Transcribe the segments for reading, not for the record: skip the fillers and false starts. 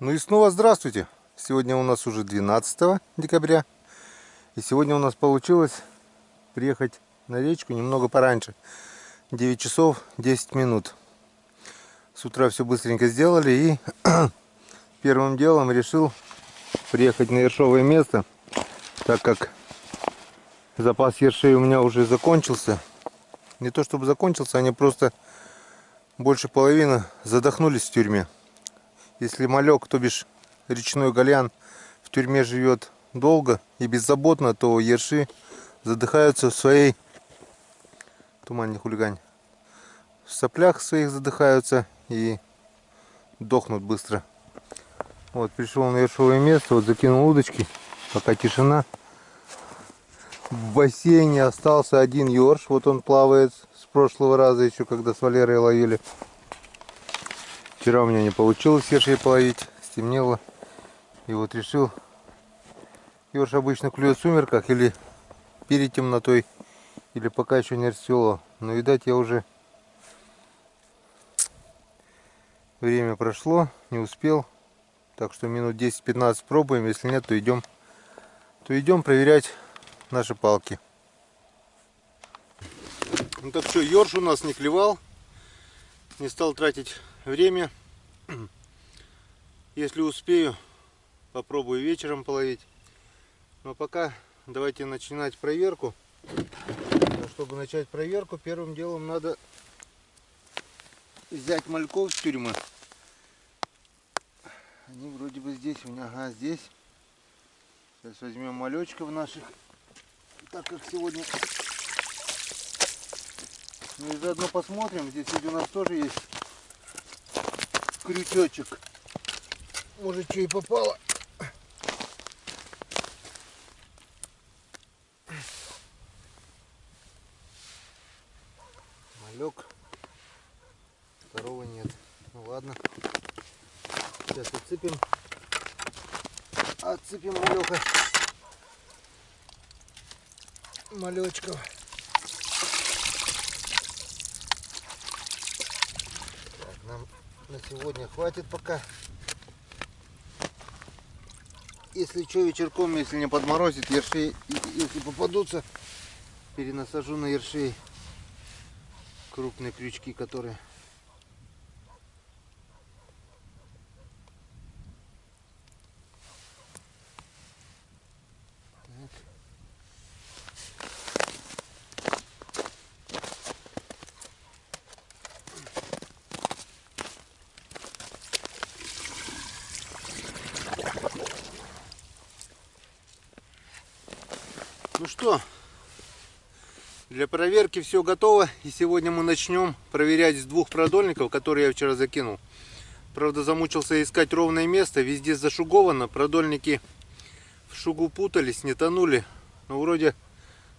Ну и снова здравствуйте! Сегодня у нас уже 12 декабря. И сегодня у нас получилось приехать на речку немного пораньше. 9 часов 10 минут. С утра все быстренько сделали и первым делом решил приехать на ершовое место, так как запас ершей у меня уже закончился. Не то чтобы закончился, они просто больше половины задохнулись в тюрьме. Если малек, то бишь речной гальян, в тюрьме живет долго и беззаботно, то ерши задыхаются в своей, туман не хулигань, в соплях своих задыхаются и дохнут быстро. Вот, пришел на ершовое место, вот закинул удочки, пока тишина. В бассейне остался один ерш, вот он плавает с прошлого раза еще, когда с Валерой ловили. Вчера у меня не получилось ершей половить, стемнело. И вот решил, ерш обычно клюет в сумерках или перед темнотой, или пока еще не расцвело. Но, видать, я уже... Время прошло, не успел. Так что минут 10-15 пробуем. Если нет, то идем проверять наши палки. Ну так что, ерш у нас не клевал. Не стал тратить время. Если успею, попробую вечером половить. Но пока давайте начинать проверку. А чтобы начать проверку, первым делом надо взять мальков с тюрьмы. Они вроде бы здесь у меня, ага, здесь. Сейчас возьмем малечков наших, так как сегодня. Ну и заодно посмотрим, здесь ведь у нас тоже есть крючочек. Может, что и попало. Малек. Второго нет. Ну ладно. Сейчас отцепим. Отцепим малека. Малечков. Так, нам на сегодня хватит пока. Если что, вечерком, если не подморозит, ершей, если попадутся, перенасажу на ершей крупные крючки, которые... Ну что, для проверки все готово. И сегодня мы начнем проверять с двух продольников, которые я вчера закинул. Правда, замучился искать ровное место. Везде зашуговано. Продольники в шугу путались, не тонули. Но вроде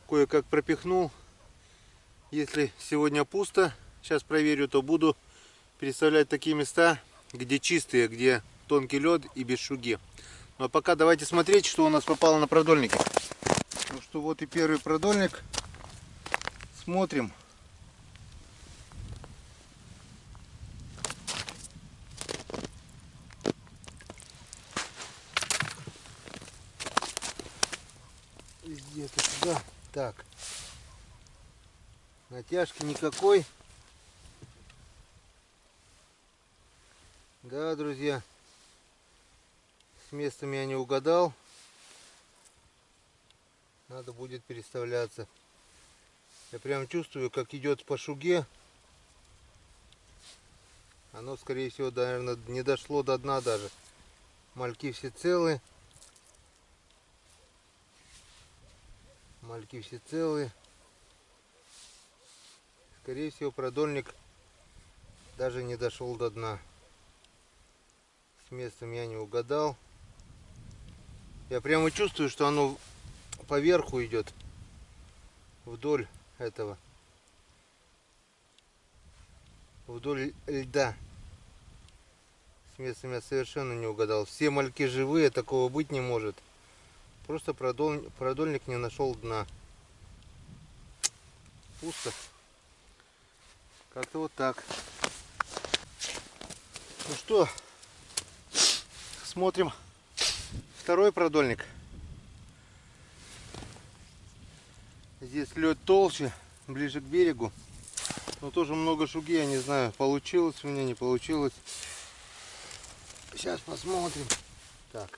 кое-как пропихнул. Если сегодня пусто, сейчас проверю, то буду переставлять такие места, где чистые, где тонкий лед и без шуги. Ну а пока давайте смотреть, что у нас попало на продольники. Ну что, вот и первый продольник. Смотрим. Где-то сюда. Так. Натяжки никакой. Да, друзья. С местом я не угадал. Надо будет переставляться. Я прям чувствую, как идет по шуге. Оно, скорее всего, наверное, не дошло до дна даже. Мальки все целы. Мальки все целые. Скорее всего, продольник даже не дошел до дна. С местом я не угадал. Я прямо чувствую, что оно поверху идет. Вдоль этого. Вдоль льда. С местом я совершенно не угадал. Все мальки живые, такого быть не может. Просто продольник не нашел дна. Пусто. Как-то вот так. Ну что, Смотрим второй продольник. Здесь лед толще, ближе к берегу. Но тоже много шуги, я не знаю, получилось у меня, не получилось. Сейчас посмотрим. Так.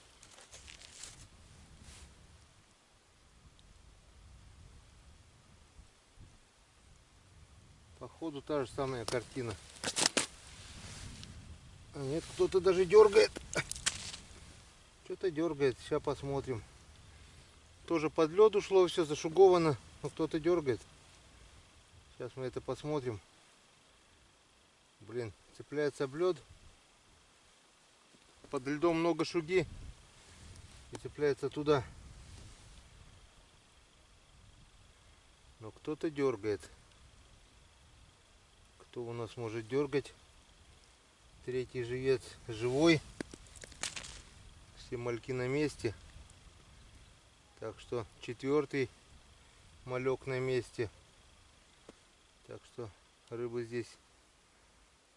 Походу та же самая картина. А нет, кто-то даже дергает. Что-то дергает. Сейчас посмотрим. Тоже под лед ушло, все зашуговано. Но кто-то дергает. Сейчас мы это посмотрим. Блин, цепляется об лед. Под льдом много шуги. И цепляется туда. Но кто-то дергает. Кто у нас может дергать? Третий живец живой. Все мальки на месте. Так что четвертый малек на месте. Так что рыбы здесь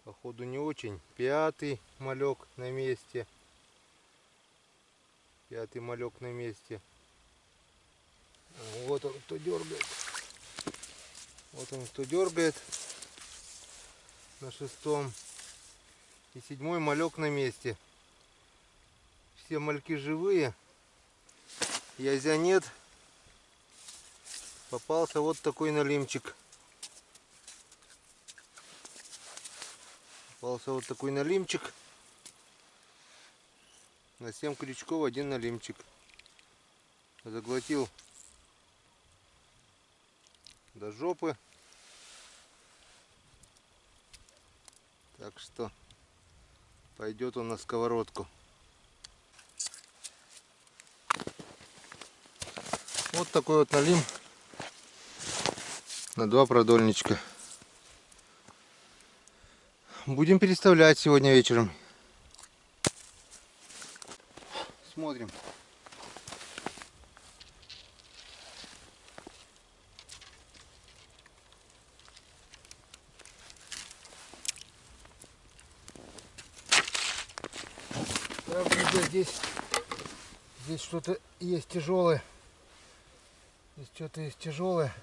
походу не очень. Пятый малек на месте. Пятый малек на месте. Вот он кто дергает. Вот он кто дергает. На шестом. И седьмой малек на месте. Все мальки живые. Язя нет. Попался вот такой налимчик. Попался вот такой налимчик. На 7 крючков один налимчик. Заглотил до жопы. Так что пойдет он на сковородку. Вот такой вот налим на 2 продольничка. Будем переставлять сегодня вечером. Смотрим. Правда, здесь что-то есть тяжелое. Здесь что-то есть тяжелое.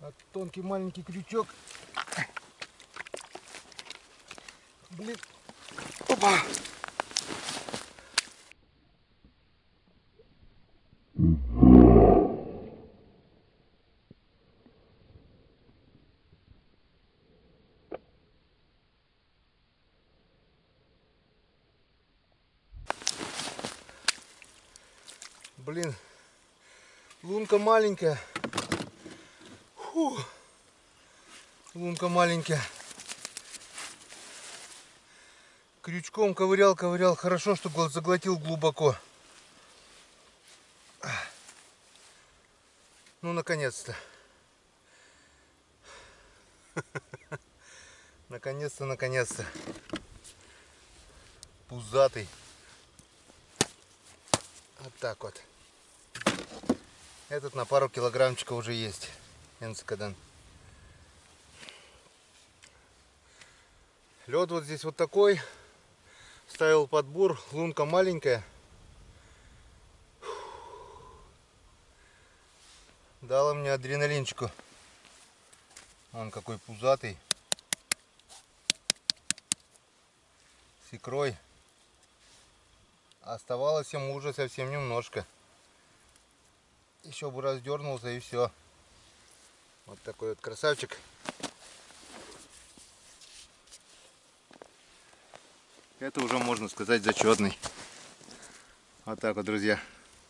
А тонкий маленький крючок. Блин. Опа. Блин, лунка маленькая. Фу. Лунка маленькая. Крючком ковырял. Хорошо, что заглотил глубоко. Ну, наконец-то. Наконец-то. Пузатый. Вот так вот. Этот на пару килограммчиков уже есть. Энцикадан. Лед вот здесь вот такой. Ставил подбор. Лунка маленькая. Дала мне адреналинчику. Он какой пузатый. С икрой. Оставалось ему уже совсем немножко. Еще бы раздернулся и все. Вот такой вот красавчик. Это уже, можно сказать, зачетный. Вот так вот, друзья.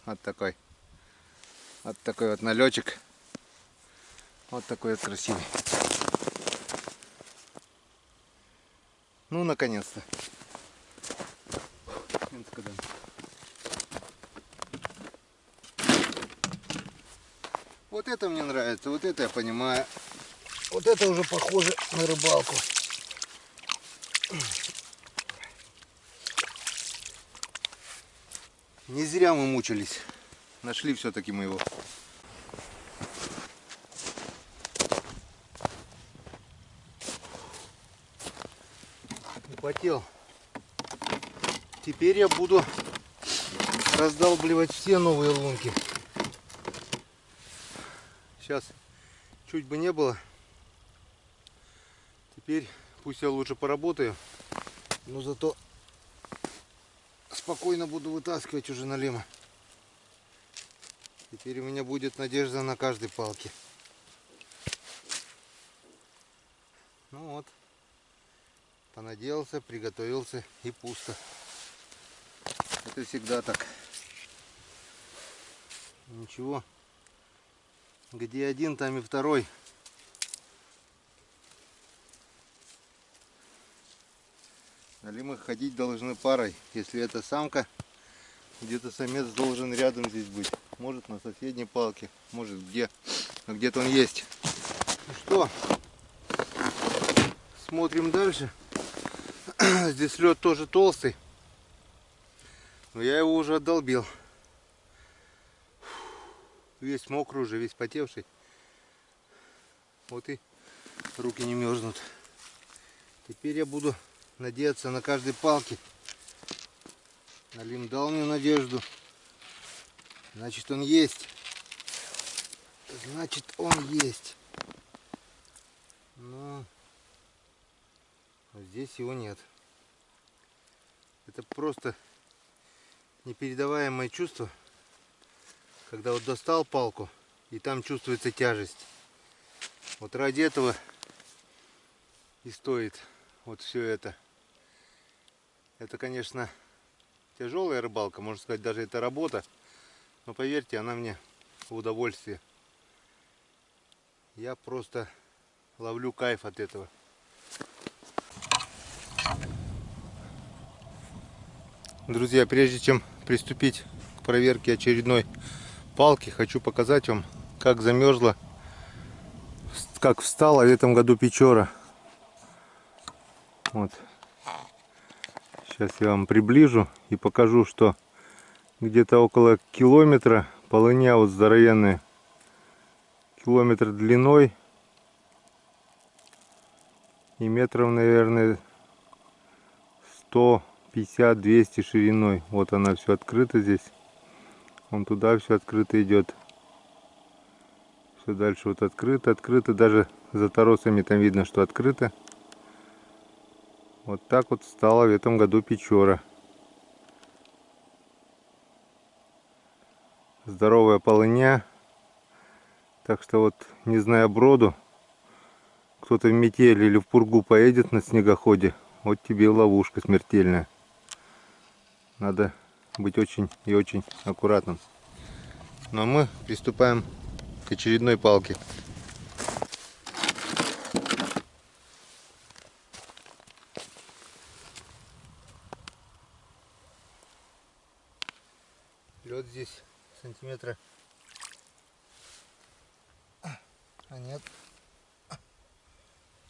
Вот такой вот налетчик. Вот такой вот красивый. Ну, наконец-то. Вот это мне нравится, вот это я понимаю. Вот это уже похоже на рыбалку. Не зря мы мучились. Нашли все-таки мы его. вспотел. Теперь я буду раздалбливать все новые лунки. Сейчас чуть бы не было. Теперь пусть я лучше поработаю, но зато спокойно буду вытаскивать уже налима. Теперь у меня будет надежда на каждой палке. Ну вот, понадеялся, приготовился и пусто. Это всегда так. Ничего, где один, там и второй. Налимы ходить должны парой. Если это самка, где-то самец должен рядом здесь быть. Может на соседней палке, может где. Но где-то он есть. Ну что, смотрим дальше. Здесь лед тоже толстый. Но я его уже отдолбил. Весь мокрый уже, весь потевший. Вот и руки не мерзнут. Теперь я буду надеяться на каждой палке. Налим дал мне надежду. Значит, он есть. Значит, он есть. Но здесь его нет. Это просто непередаваемое чувство, когда вот достал палку и там чувствуется тяжесть. Вот ради этого и стоит вот все это. Это, конечно, тяжелая рыбалка, можно сказать, даже это работа. Но поверьте, она мне в удовольствие. Я просто ловлю кайф от этого. Друзья, прежде чем приступить к проверке очередной палки, хочу показать вам, как замерзла, как встала в этом году печора. Вот. Сейчас я вам приближу и покажу, что где-то около километра полыня вот здоровенная. Километр длиной и метров, наверное, 150-200 шириной. Вот она все открыта здесь. Вон туда все открыто идет. Все дальше вот открыто. Даже за торосами там видно, что открыто. Вот так вот стала в этом году печора. Здоровая полыня. Так что вот, не зная броду, кто-то в метель или в пургу поедет на снегоходе, вот тебе ловушка смертельная. Надо быть очень и очень аккуратным. Ну а мы приступаем к очередной палке. Лед здесь сантиметра, а нет,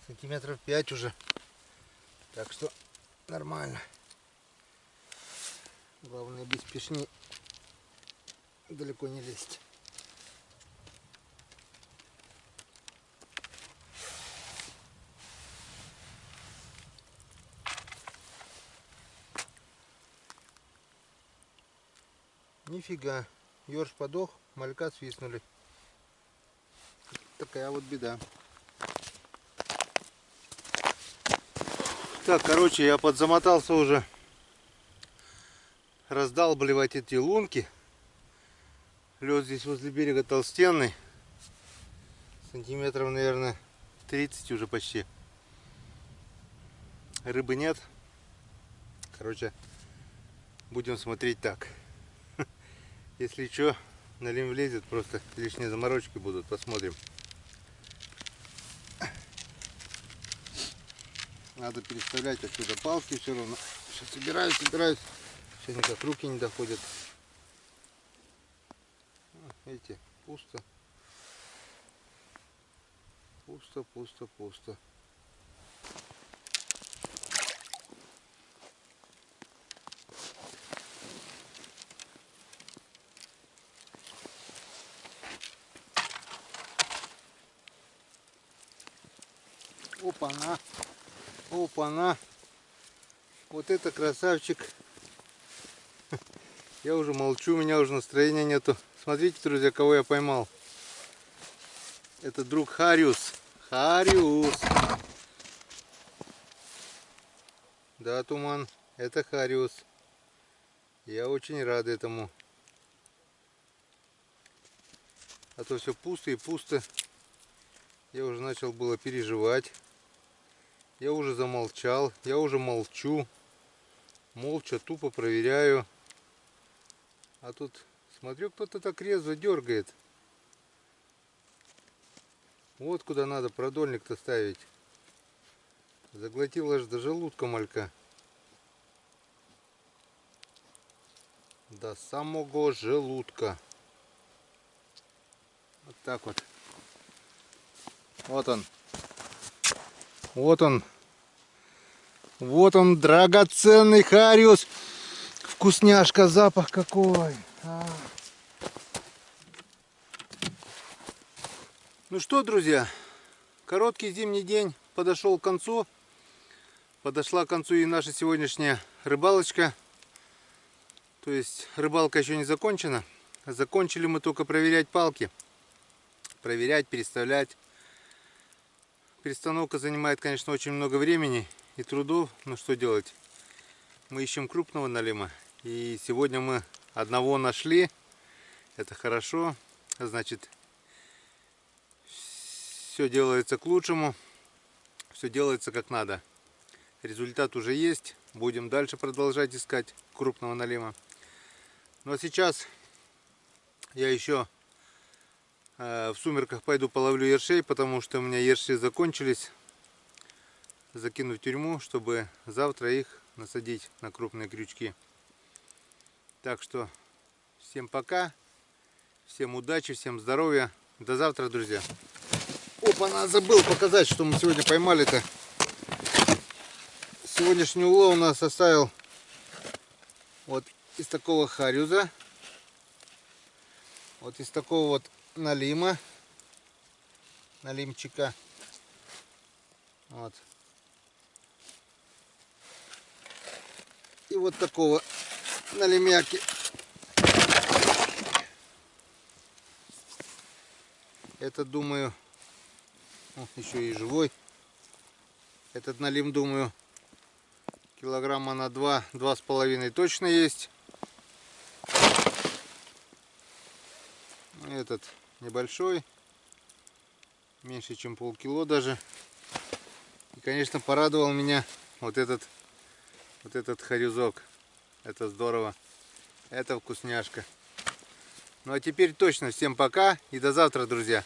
сантиметров 5 уже, так что нормально. Главное без пешни далеко не лезть. Нифига, ёрш подох, малька свистнули. Такая вот беда. Так, короче, я подзамотался уже раздалбливать эти лунки. Лед здесь возле берега толстенный. Сантиметров, наверное, 30 уже почти. Рыбы нет. Короче, будем смотреть так. Если что, налим влезет, просто лишние заморочки будут. Посмотрим. Надо переставлять отсюда палки все равно. Сейчас собираюсь. Сейчас никак руки не доходят. Видите, пусто. Пусто. Опа-на. Вот это красавчик. Я уже молчу, у меня уже настроения нету. Смотрите, друзья, кого я поймал. Это друг Хариус. Хариус. Да, Туман, это Хариус. Я очень рад этому. А то все пусто и пусто. Я уже начал было переживать. Я уже замолчал. Я уже молчу. Молча, тупо проверяю. А тут, смотрю, кто-то так резво дергает. Вот куда надо продольник-то ставить. Заглотил аж до желудка малька. До самого желудка. Вот так вот. Вот он. Вот он. Вот он, драгоценный Хариус. Вкусняшка, запах какой. Ну что, друзья, короткий зимний день подошел к концу. Подошла к концу и наша сегодняшняя рыбалочка. То есть рыбалка еще не закончена. Закончили мы только проверять палки. Проверять, переставлять. Перестановка занимает, конечно, очень много времени и трудов. Но что делать? Мы ищем крупного налима. И сегодня мы одного нашли. Это хорошо. Значит, все делается к лучшему. Все делается как надо. Результат уже есть. Будем дальше продолжать искать крупного налима. Ну а сейчас я еще в сумерках пойду половлю ершей, потому что у меня ерши закончились. Закину в тюрьму, чтобы завтра их насадить на крупные крючки. Так что всем пока, всем удачи, всем здоровья. До завтра, друзья. Опа, забыл показать, что мы сегодня поймали-то. Сегодняшний улов у нас составил вот из такого хариуза, вот из такого вот налима, налимчика. Вот. И вот такого налимяки. Это, думаю, еще и живой. Этот налим, думаю, килограмма на 2-2,5 точно есть. Этот небольшой, меньше чем полкило даже. И, конечно, порадовал меня вот этот хариузок. Это здорово, это вкусняшка. Ну а теперь точно всем пока и до завтра, друзья.